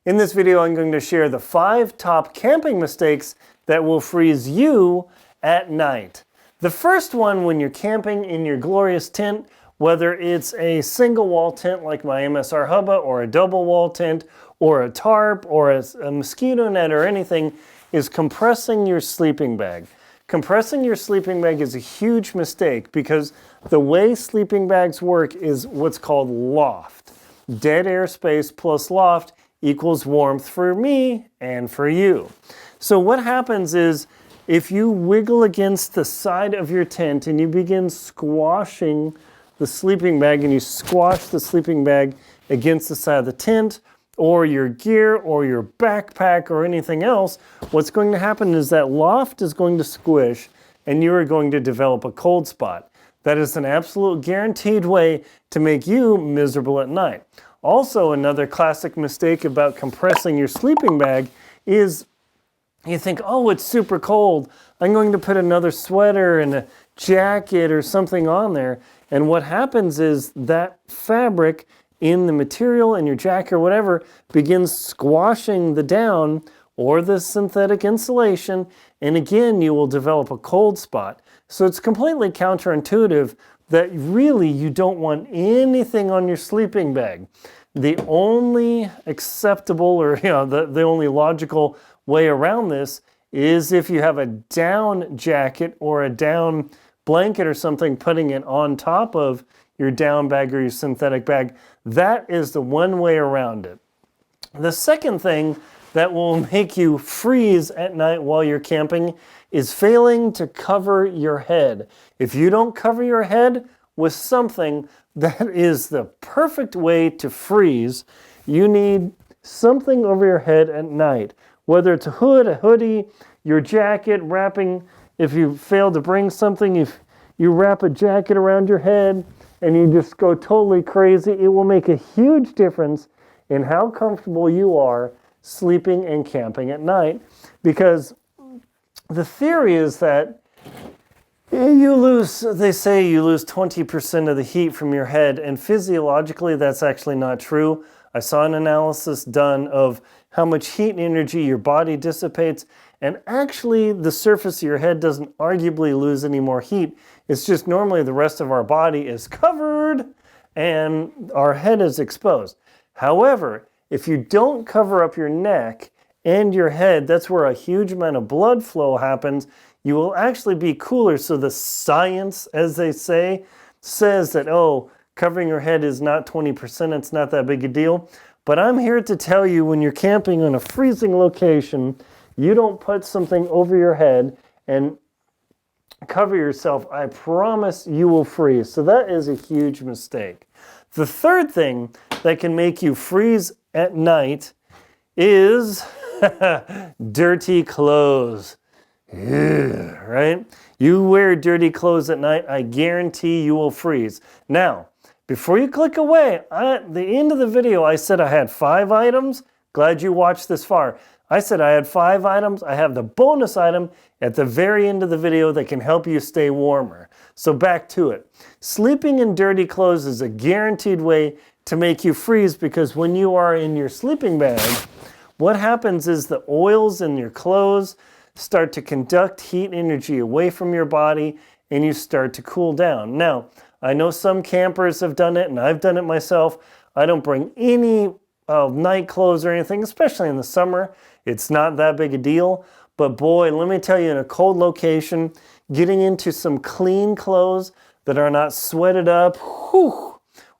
In this video, I'm going to share the 5 top camping mistakes that will freeze you at night. The first one, when you're camping in your glorious tent, whether it's a single wall tent like my MSR Hubba or a double wall tent or a tarp or a mosquito net or anything, is compressing your sleeping bag. Compressing your sleeping bag is a huge mistake because the way sleeping bags work is what's called loft. Dead air space plus loft equals warmth for me and for you. So what happens is if you wiggle against the side of your tent and you begin squashing the sleeping bag and you squash the sleeping bag against the side of the tent or your gear or your backpack or anything else, what's going to happen is that loft is going to squish and you are going to develop a cold spot. That is an absolute guaranteed way to make you miserable at night. Also, another classic mistake about compressing your sleeping bag is you think, oh, it's super cold. I'm going to put another sweater and a jacket or something on there. And what happens is that fabric in the material in your jacket or whatever begins squashing the down or the synthetic insulation. And again, you will develop a cold spot. So it's completely counterintuitive that really you don't want anything on your sleeping bag. The only acceptable or the only logical way around this is if you have a down jacket or a down blanket or something, putting it on top of your down bag or your synthetic bag. That is the one way around it. The second thing that will make you freeze at night while you're camping is failing to cover your head. If you don't cover your head with something, that is the perfect way to freeze. You need something over your head at night, whether it's a hood, a hoodie, your jacket, wrapping. If you fail to bring something, if you wrap a jacket around your head and you just go totally crazy, it will make a huge difference in how comfortable you are sleeping and camping at night. Because the theory is that they say you lose 20% of the heat from your head, and physiologically that's actually not true. I saw an analysis done of how much heat and energy your body dissipates, and actually the surface of your head doesn't arguably lose any more heat. It's just normally the rest of our body is covered and our head is exposed. However, if you don't cover up your neck and your head, that's where a huge amount of blood flow happens. You will actually be cooler. So the science, as they say, says that, oh, covering your head is not 20%, it's not that big a deal. But I'm here to tell you, when you're camping on a freezing location, you don't put something over your head and cover yourself. I promise you will freeze. So that is a huge mistake. The third thing that can make you freeze at night is dirty clothes. Ugh, right? You wear dirty clothes at night, I guarantee you will freeze. Now, before you click away, at the end of the video, I said I had 5 items. Glad you watched this far. I said I had 5 items. I have the bonus item at the very end of the video that can help you stay warmer. So back to it. Sleeping in dirty clothes is a guaranteed way to make you freeze, because when you are in your sleeping bag, what happens is the oils in your clothes start to conduct heat energy away from your body and you start to cool down. Now, I know some campers have done it and I've done it myself. I don't bring any night clothes or anything, especially in the summer. It's not that big a deal. But boy, let me tell you, in a cold location, getting into some clean clothes that are not sweated up,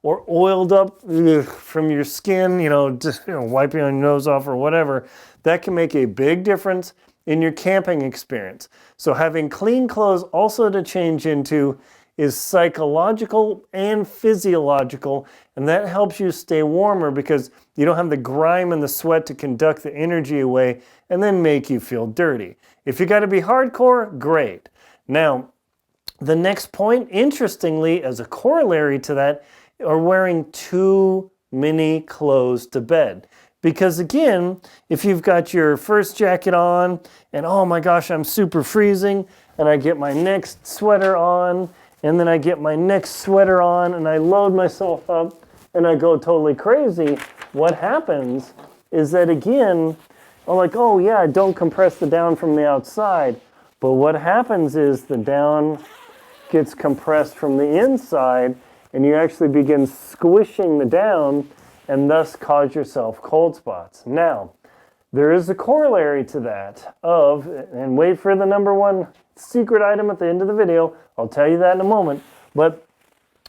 or oiled up from your skin, just wiping your nose off or whatever, that can make a big difference in your camping experience. So having clean clothes also to change into is psychological and physiological, and that helps you stay warmer because you don't have the grime and the sweat to conduct the energy away and then make you feel dirty. If you got to be hardcore, great. Now, the next point, interestingly, as a corollary to that, are wearing too many clothes to bed. Because again, if you've got your first jacket on and oh my gosh, I'm super freezing, and I get my next sweater on, and then I get my next sweater on, and I load myself up and I go totally crazy, what happens is that, again, I'm like, oh yeah, don't compress the down from the outside. But what happens is the down gets compressed from the inside, and you actually begin squishing the down and thus cause yourself cold spots. Now, there is a corollary to that of, and wait for the number one secret item at the end of the video, I'll tell you that in a moment, but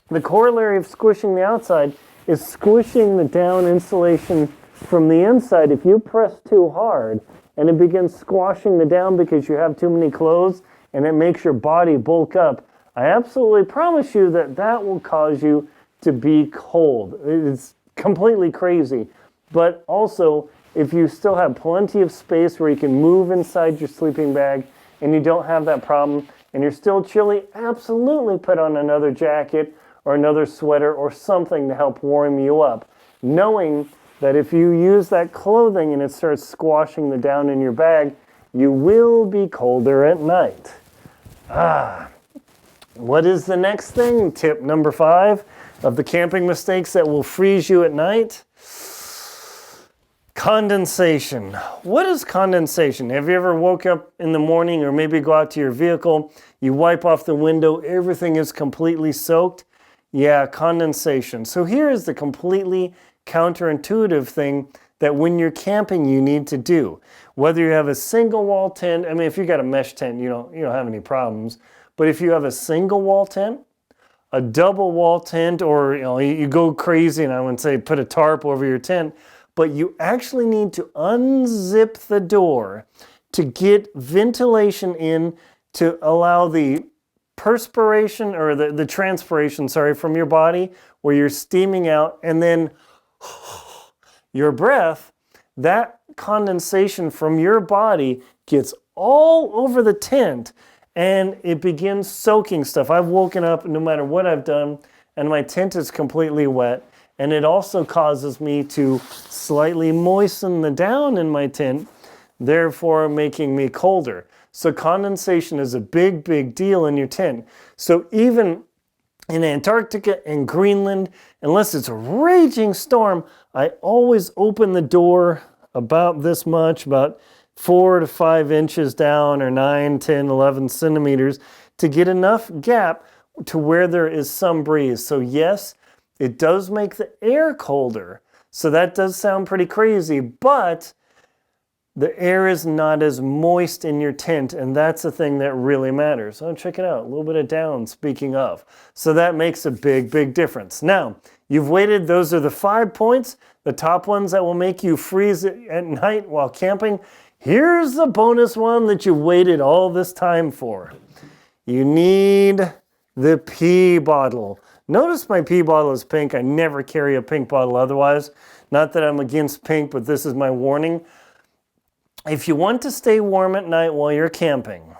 the corollary of squishing the outside is squishing the down insulation from the inside. If you press too hard and it begins squashing the down because you have too many clothes and it makes your body bulk up, I absolutely promise you that that will cause you to be cold. It's completely crazy. But also, if you still have plenty of space where you can move inside your sleeping bag and you don't have that problem and you're still chilly, absolutely put on another jacket or another sweater or something to help warm you up, knowing that if you use that clothing and it starts squashing the down in your bag, you will be colder at night. What is the next thing? Tip number 5 of the camping mistakes that will freeze you at night. Condensation. What is condensation? Have you ever woke up in the morning or maybe go out to your vehicle, you wipe off the window, everything is completely soaked? Yeah, condensation. So here is the completely counterintuitive thing that when you're camping you need to do. Whether you have a single wall tent, I mean if you got a mesh tent you don't have any problems, but if you have a single wall tent, a double wall tent, or you go crazy and I would say put a tarp over your tent, but you actually need to unzip the door to get ventilation in to allow the perspiration or the transpiration, from your body where you're steaming out, and then your breath, that condensation from your body gets all over the tent and it begins soaking stuff. I've woken up no matter what I've done and my tent is completely wet, and it also causes me to slightly moisten the down in my tent, therefore making me colder. So condensation is a big, big deal in your tent. So even in Antarctica and Greenland, unless it's a raging storm, I always open the door about this much, about 4 to 5 inches down, or 9, 10, 11 centimeters, to get enough gap to where there is some breeze. So yes, it does make the air colder. So that does sound pretty crazy, but the air is not as moist in your tent, and that's the thing that really matters. Oh, check it out, a little bit of down, speaking of. So that makes a big, big difference. Now, you've waited, those are the 5 points, the top ones that will make you freeze at night while camping. Here's the bonus one that you waited all this time for. You need the pee bottle. Notice my pee bottle is pink. I never carry a pink bottle otherwise. Not that I'm against pink, but this is my warning. If you want to stay warm at night while you're camping,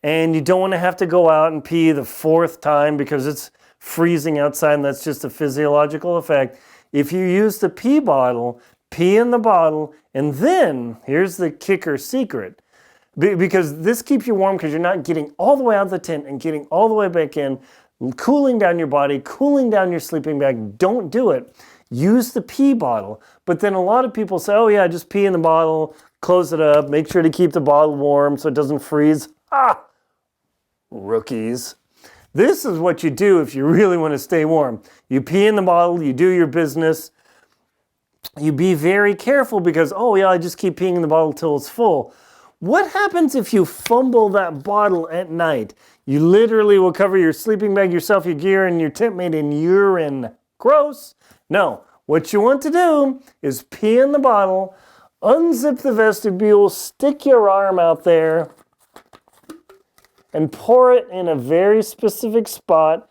and you don't want to have to go out and pee the 4th time because it's freezing outside and that's just a physiological effect, if you use the pee bottle, pee in the bottle, and then, here's the kicker secret, because this keeps you warm because you're not getting all the way out of the tent and getting all the way back in, cooling down your body, cooling down your sleeping bag. Don't do it. Use the pee bottle. But then a lot of people say, oh yeah, just pee in the bottle, close it up, make sure to keep the bottle warm so it doesn't freeze. Rookies. This is what you do if you really want to stay warm. You pee in the bottle, you do your business. You be very careful because, oh yeah, I just keep peeing in the bottle till it's full. What happens if you fumble that bottle at night? You literally will cover your sleeping bag, yourself, your gear, and your tent mate in urine. Gross. No, what you want to do is pee in the bottle, unzip the vestibule, stick your arm out there, and pour it in a very specific spot,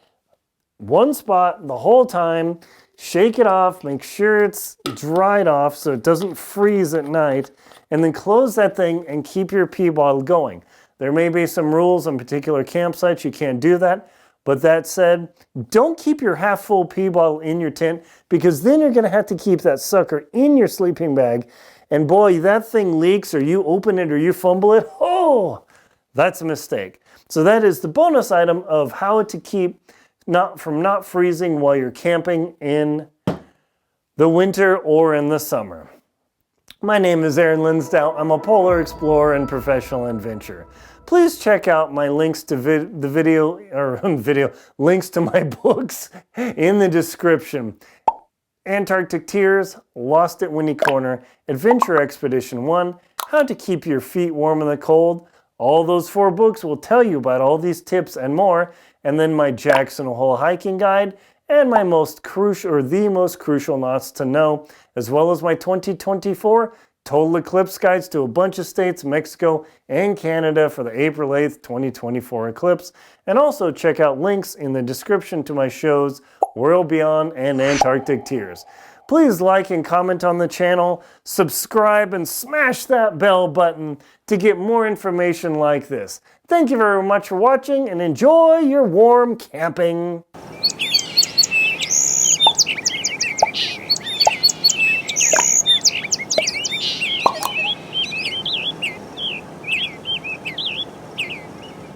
one spot the whole time. Shake it off, make sure it's dried off so it doesn't freeze at night, and then close that thing and keep your pee bottle going. There may be some rules on particular campsites, you can't do that. But that said, don't keep your half-full pee bottle in your tent, because then you're going to have to keep that sucker in your sleeping bag. And boy, that thing leaks, or you open it or you fumble it, oh, that's a mistake. So that is the bonus item of how to keep from not freezing while you're camping in the winter or in the summer. My name is Aaron Linsdau. I'm a polar explorer and professional adventurer. Please check out my links to links to my books in the description. Antarctic Tears, Lost at Winnie Corner, Adventure Expedition 1, How to Keep Your Feet Warm in the Cold. All those 4 books will tell you about all these tips and more, and then my Jackson Hole hiking guide, and my most crucial knots to know, as well as my 2024 total eclipse guides to a bunch of states, Mexico, and Canada for the April 8th, 2024 eclipse. And also check out links in the description to my shows, World Beyond and Antarctic Tears. Please like and comment on the channel, subscribe, and smash that bell button to get more information like this. Thank you very much for watching, and enjoy your warm camping.